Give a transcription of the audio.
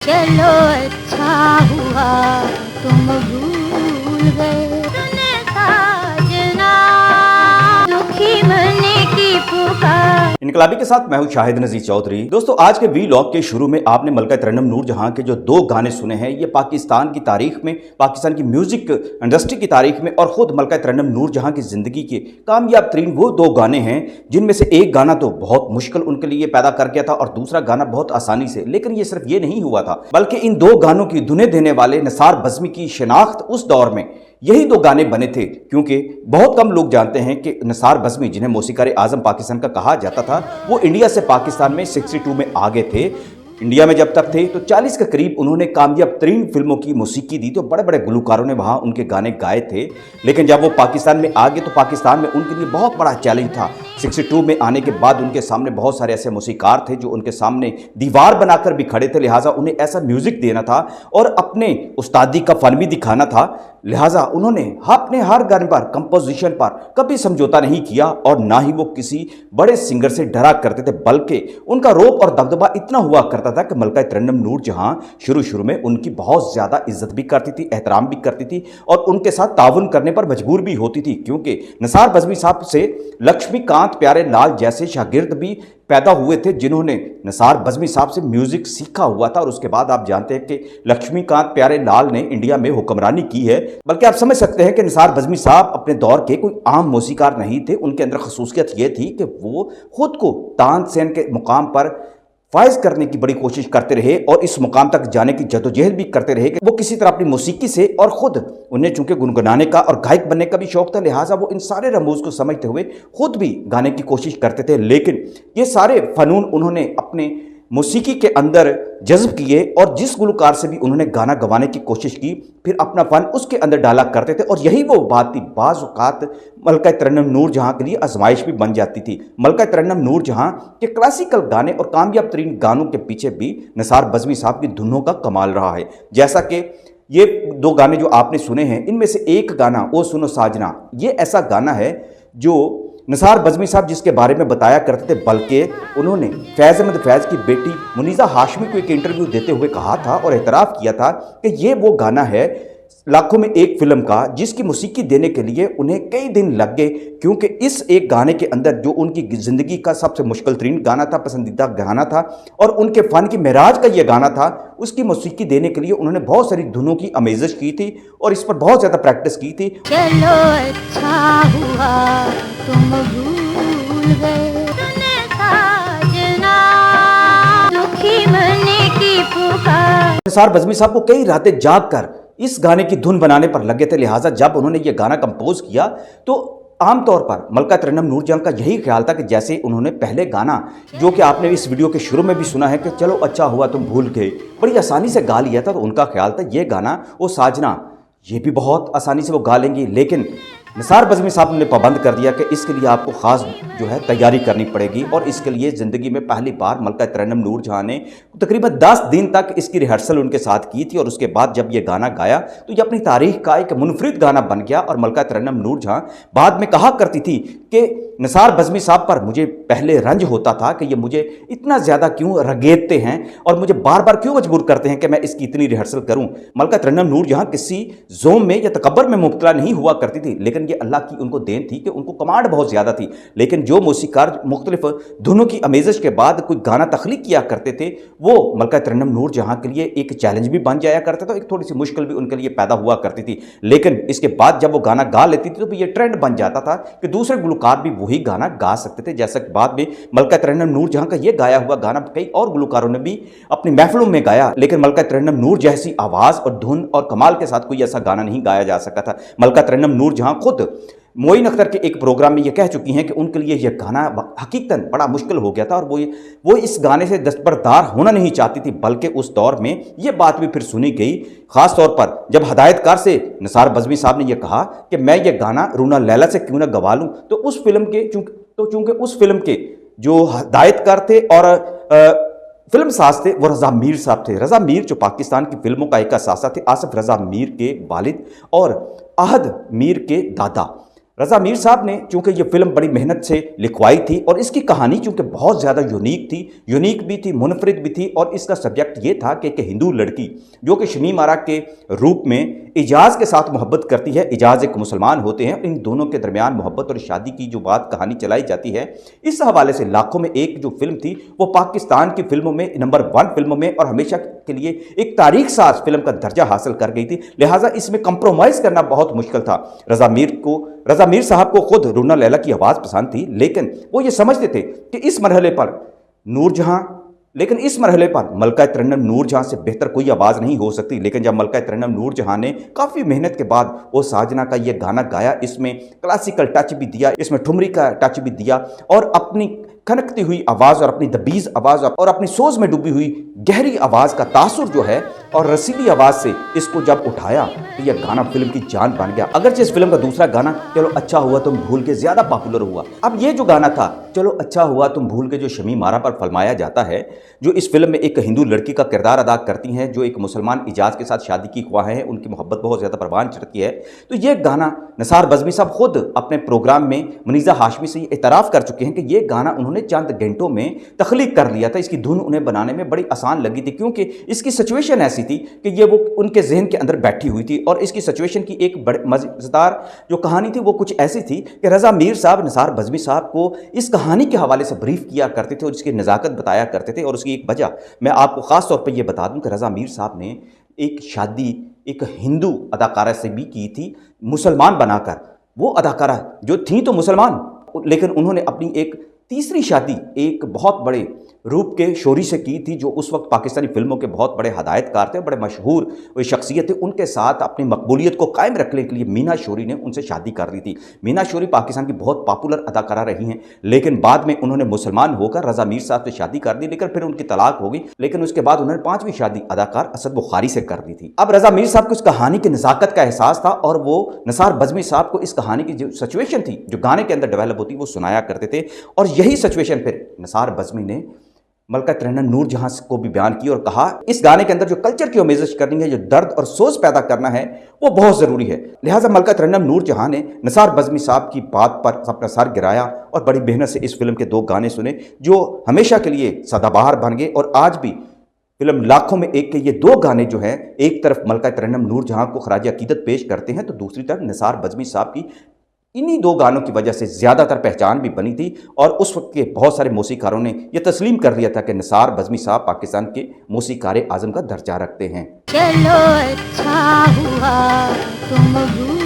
चलो अच्छा हुआ तुम भूल गए तूने साजना दुखी मन की पुकार। इनकलाबी के साथ मैं हूं शाहिद नजीर चौधरी। दोस्तों, आज के वीलॉग के शुरू में आपने मलका तरन्नुम नूरजहां के जो दो गाने सुने हैं, ये पाकिस्तान की तारीख में, पाकिस्तान की म्यूजिक इंडस्ट्री की तारीख में और खुद मलका तरन्नुम नूरजहां की जिंदगी के कामयाब तरीन वो दो गाने हैं, जिनमें से एक गाना तो बहुत मुश्किल उनके लिए पैदा कर गया था और दूसरा गाना बहुत आसानी से। लेकिन ये सिर्फ ये नहीं हुआ था, बल्कि इन दो गानों की धुनें देने वाले निसार बज़्मी की शिनाख्त उस दौर में यही दो गाने बने थे। क्योंकि बहुत कम लोग जानते हैं कि निसार बज़्मी, जिन्हें मौसीकार आज़म पाकिस्तान का कहा जाता था, वो इंडिया से पाकिस्तान में 62 में आ गए थे। इंडिया में जब तक थे तो 40 के करीब उन्होंने कामयाब तरीन फिल्मों की मौसीकी दी, तो बड़े बड़े गुलकारों ने वहाँ उनके गाने गाए थे। लेकिन जब वो पाकिस्तान में आ गए तो पाकिस्तान में उनके लिए बहुत बड़ा चैलेंज था। 62 में आने के बाद उनके सामने बहुत सारे ऐसे मौसीकार थे जो उनके सामने दीवार बनाकर भी खड़े थे। लिहाजा उन्हें ऐसा म्यूजिक देना था और अपने उस्तादी का फन भी दिखाना था। लिहाजा उन्होंने अपने हर गाने पर, कंपोजिशन पर कभी समझौता नहीं किया और ना ही वो किसी बड़े सिंगर से डरा करते थे, बल्कि उनका रौब और दबदबा इतना हुआ करता था कि मलका तरन्नुम नूरजहां शुरू में उनकी बहुत ज़्यादा इज्जत भी करती थी, एहतराम भी करती थी और उनके साथ ताउन करने पर मजबूर भी होती थी। क्योंकि निसार बज़्मी साहब से लक्ष्मीकांत प्यारे लाल जैसे शागिर्द भी पैदा हुए थे, जिन्होंने निसार बज़्मी साहब से म्यूजिक सीखा हुआ था। और उसके बाद आप जानते हैं कि लक्ष्मीकांत प्यारे लाल ने इंडिया में हुक्मरानी की है। बल्कि आप समझ सकते हैं कि निसार बज़्मी साहब अपने दौर के कोई आम मौसीकार नहीं थे। उनके अंदर खसूसियत यह थी कि वो खुद को तानसेन के मुकाम पर फाइज करने की बड़ी कोशिश करते रहे और इस मुकाम तक जाने की जदोजहद भी करते रहे कि वो किसी तरह अपनी मौसीकी से, और खुद उन्हें चूंकि गुनगुनाने का और गायक बनने का भी शौक था, लिहाजा वो इन सारे रमूज को समझते हुए खुद भी गाने की कोशिश करते थे। लेकिन ये सारे फनून उन्होंने अपने मौसीकी के अंदर जज्ब किए और जिस गुलकार से भी उन्होंने गाना गवाने की कोशिश की, फिर अपना फन उसके अंदर डाला करते थे। और यही वो बात थी, बाज़ औक़ात मलका तरन्नुम नूरजहां के लिए आजमाइश भी बन जाती थी। मलका तरन्नुम नूरजहां के क्लासिकल गाने और कामयाब तरीन गानों के पीछे भी निसार बज़्मी साहब की धुनों का कमाल रहा है। जैसा कि ये दो गाने जो आपने सुने हैं, इनमें से एक गाना ओ सुनो साजना, ये ऐसा गाना है जो निसार बज़्मी साहब जिसके बारे में बताया करते थे, बल्कि उन्होंने फैज़ अहमद फैज़ की बेटी मुनीज़ा हाशमी को एक इंटरव्यू देते हुए कहा था और एतराफ़ किया था कि ये वो गाना है लाखों में एक फिल्म का, जिसकी मौसीकी देने के लिए उन्हें कई दिन लग गए। क्योंकि इस एक गाने के अंदर जो उनकी ज़िंदगी का सबसे मुश्किल तरीन गाना था, पसंदीदा गाना था और उनके फ़न की महराज का ये गाना था, उसकी मौसीकी देने के लिए उन्होंने बहुत सारी धुनों की आमेज़श की थी और इस पर बहुत ज़्यादा प्रैक्टिस की थी। चलो अच्छा हुआ तुम भूल गए तूने साजना दुखी मन की पुकार। निसार बज़्मी साहब को कई रातें जाग कर इस गाने की धुन बनाने पर लगे थे। लिहाजा जब उन्होंने ये गाना कंपोज किया तो आमतौर पर मलका तरन्नुम नूरजहां का यही ख्याल था कि जैसे उन्होंने पहले गाना, जो कि आपने इस वीडियो के शुरू में भी सुना है कि चलो अच्छा हुआ तुम भूल गए, बड़ी आसानी से गा लिया था। तो उनका ख्याल था ये गाना वो साजना, ये भी बहुत आसानी से वो गा लेंगी। लेकिन निसार बज़्मी साहब ने पाबंद कर दिया कि इसके लिए आपको ख़ास जो है तैयारी करनी पड़ेगी। और इसके लिए ज़िंदगी में पहली बार मलका तरन्नुम नूरजहां ने तकरीबन 10 दिन तक इसकी रिहर्सल उनके साथ की थी। और उसके बाद जब ये गाना गाया तो ये अपनी तारीख का एक मुनफरिद गाना बन गया। और मलका तरन्नुम नूरजहां बाद में कहा करती थी कि निसार बज़्मी साहब पर मुझे पहले रंज होता था कि ये मुझे इतना ज़्यादा क्यों रगेदते हैं और मुझे बार बार क्यों मजबूर करते हैं कि मैं इसकी इतनी रिहर्सल करूं। मलका तरन्नुम नूरजहां किसी जोम में या तकब्बर में मुब्तला नहीं हुआ करती थी, लेकिन ये अल्लाह की उनको देन थी कि उनको कमांड बहुत ज़्यादा थी। लेकिन जो मौसीकार मुख्तलिफ धुनों की आमेज़श के बाद कोई गाना तख्लीक किया करते थे, वो मलका तरन्नुम नूरजहां के लिए एक चैलेंज भी बन जाया करता था, एक थोड़ी सी मुश्किल भी उनके लिए पैदा हुआ करती थी। लेकिन इसके बाद जब वो गाना गा लेती थी तो ये ट्रेंड बन जाता था कि दूसरे गुलकार भी वही गाना गा सकते थे। जैसा कि बाद में मलका तरन्नुम नूरजहां का ये गाया हुआ गाना कई और गुलकारों ने भी अपनी महफिलों में गाया, लेकिन मलका तरन्नुम नूर जैसी आवाज़ और धुन और कमाल के साथ कोई ऐसा गाना नहीं गाया जा सका था। मलका तरन्नुम नूरजहां खुद मोइन अख्तर के एक प्रोग्राम में ये कह चुकी हैं कि उनके लिए यह गाना हकीकतन बड़ा मुश्किल हो गया था और वो इस गाने से दस्तबरदार होना नहीं चाहती थी। बल्कि उस दौर में ये बात भी फिर सुनी गई, ख़ास तौर पर जब हदायतकार से निसार बज़्मी साहब ने यह कहा कि मैं ये गाना रूना लैला से क्यों ना गवा लूँ। तो उस फिल्म के चूँकि उस फिल्म के जो हदायतकार थे और फिल्म साज थे वो रज़ा मीर साहब थे। रज़ा मीर जो पाकिस्तान की फिल्मों का एक असासा थे, आसिफ रज़ा मीर के वालिद और अहद मीर के दादा। रज़ा मीर साहब ने चूंकि ये फिल्म बड़ी मेहनत से लिखवाई थी और इसकी कहानी चूंकि बहुत ज़्यादा यूनिक भी थी, मुनफरिद भी थी और इसका सब्जेक्ट ये था कि एक हिंदू लड़की जो कि शमीम आरा के रूप में इजाज़ के साथ मोहब्बत करती है। इजाज़ एक मुसलमान होते हैं, इन दोनों के दरमियान मोहब्बत और शादी की जो बात कहानी चलाई जाती है, इस हवाले से लाखों में एक जो फिल्म थी वो पाकिस्तान की फिल्मों में नंबर 1 फिल्मों में और हमेशा के लिए एक तारीख साज फिल्म का दर्जा हासिल कर गई थी। लिहाजा इसमें कंप्रोमाइज़ करना बहुत मुश्किल था। रज़ा मीर साहब को खुद रूना लैला की आवाज़ पसंद थी, लेकिन वो ये समझते थे कि इस मरहले पर मलका तरन्नुम नूरजहां से बेहतर कोई आवाज़ नहीं हो सकती। लेकिन जब मलका तरन्नुम नूरजहां ने काफ़ी मेहनत के बाद वो साजना का ये गाना गाया, इसमें क्लासिकल टच भी दिया, इसमें ठुमरी का टच भी दिया और अपनी खनकती हुई आवाज़ और अपनी दबीज़ आवाज़ और अपनी सोच में डूबी हुई गहरी आवाज़ का तासुर जो है और रसीली आवाज़ से इसको जब उठाया तो यह गाना फिल्म की जान बन गया। अगरचे इस फिल्म का दूसरा गाना चलो अच्छा हुआ तुम भूल के ज़्यादा पॉपुलर हुआ। अब ये जो गाना था चलो अच्छा हुआ तुम भूल के, जो शमीम आरा पर फरमाया जाता है, जो इस फिल्म में एक हिंदू लड़की का किरदार अदा करती हैं, जो एक मुसलमान इजाज़ के साथ शादी की ख्वाह है, उनकी मोहब्बत बहुत ज़्यादा परवान चढ़ती है, तो ये गाना निसार बज़मी साहब खुद अपने प्रोग्राम में मुनीज़ा हाशमी से इतराफ़ कर चुके हैं कि ये गाना उन्होंने चंद घंटों में तख्लीक कर लिया था। इसकी धुन उन्हें बनाने में बड़ी आसान लगी थी क्योंकि इसकी सिचुएशन ऐसी थी कि ये वो उनके जहन के अंदर बैठी हुई थी। और इसकी सिचुएशन की एक बड़ी मज़ेदार जो कहानी थी वो कुछ ऐसी थी कि रज़ा मीर साहब निसार बज़मी साहब को इस कहानी के हवाले से ब्रीफ किया करते थे और इसकी नज़ाकत बताया करते थे। और उसकी एक वजह मैं आपको ख़ास तौर पर यह बता दूं कि रज़ा मीर साहब ने एक शादी एक हिंदू अदाकारा से भी की थी, मुसलमान बनाकर। वो अदाकारा जो थी तो मुसलमान, लेकिन उन्होंने अपनी एक तीसरी शादी एक बहुत बड़े रूप के शोरी से की थी, जो उस वक्त पाकिस्तानी फिल्मों के बहुत बड़े हदायतकार थे, बड़े मशहूर वो शख्सियत थे। उनके साथ अपनी मकबूलियत को कायम रखने के लिए मीना शोरी ने उनसे शादी कर ली थी। मीना शोरी पाकिस्तान की बहुत पॉपुलर अदाकारा रही हैं, लेकिन बाद में उन्होंने मुसलमान होकर रज़ा मीर साहब से शादी कर दी, लेकिन फिर उनकी तलाक हो गई। लेकिन उसके बाद उन्होंने 5वीं शादी अदाकार असद बुखारी से कर दी थी। अब रज़ा मीर साहब को इस कहानी की नज़ाकत का एहसास था और वो निसार बज़मी साहब को इस कहानी की जो सिचुएशन थी, जो गाने के अंदर डेवलप होती, वो सुनाया करते थे। और यही सिचुएशन फिर निसार बज़मी ने मलका तरन्नुम नूरजहां को भी बयान की और कहा इस गाने के अंदर जो कल्चर की आमेज़श करनी है, जो दर्द और सोच पैदा करना है, वो बहुत ज़रूरी है। लिहाजा मलका तरन्नुम नूरजहां ने निसार बज़मी साहब की बात पर अपना सर गिराया और बड़ी मेहनत से इस फिल्म के 2 गाने सुने जो हमेशा के लिए सदाबहार बन गए। और आज भी फिल्म लाखों में एक के ये 2 गाने जो हैं, एक तरफ मलका तरन्नुम नूरजहां को खराज अकीदत पेश करते हैं, तो दूसरी तरफ निसार बज़मी साहब की इन्हीं 2 गानों की वजह से ज़्यादातर पहचान भी बनी थी। और उस वक्त के बहुत सारे मौसीकारों ने यह तस्लीम कर लिया था कि निसार बज़मी साहब पाकिस्तान के मौसीकार आज़म का दर्जा रखते हैं। चलो अच्छा हुआ तुम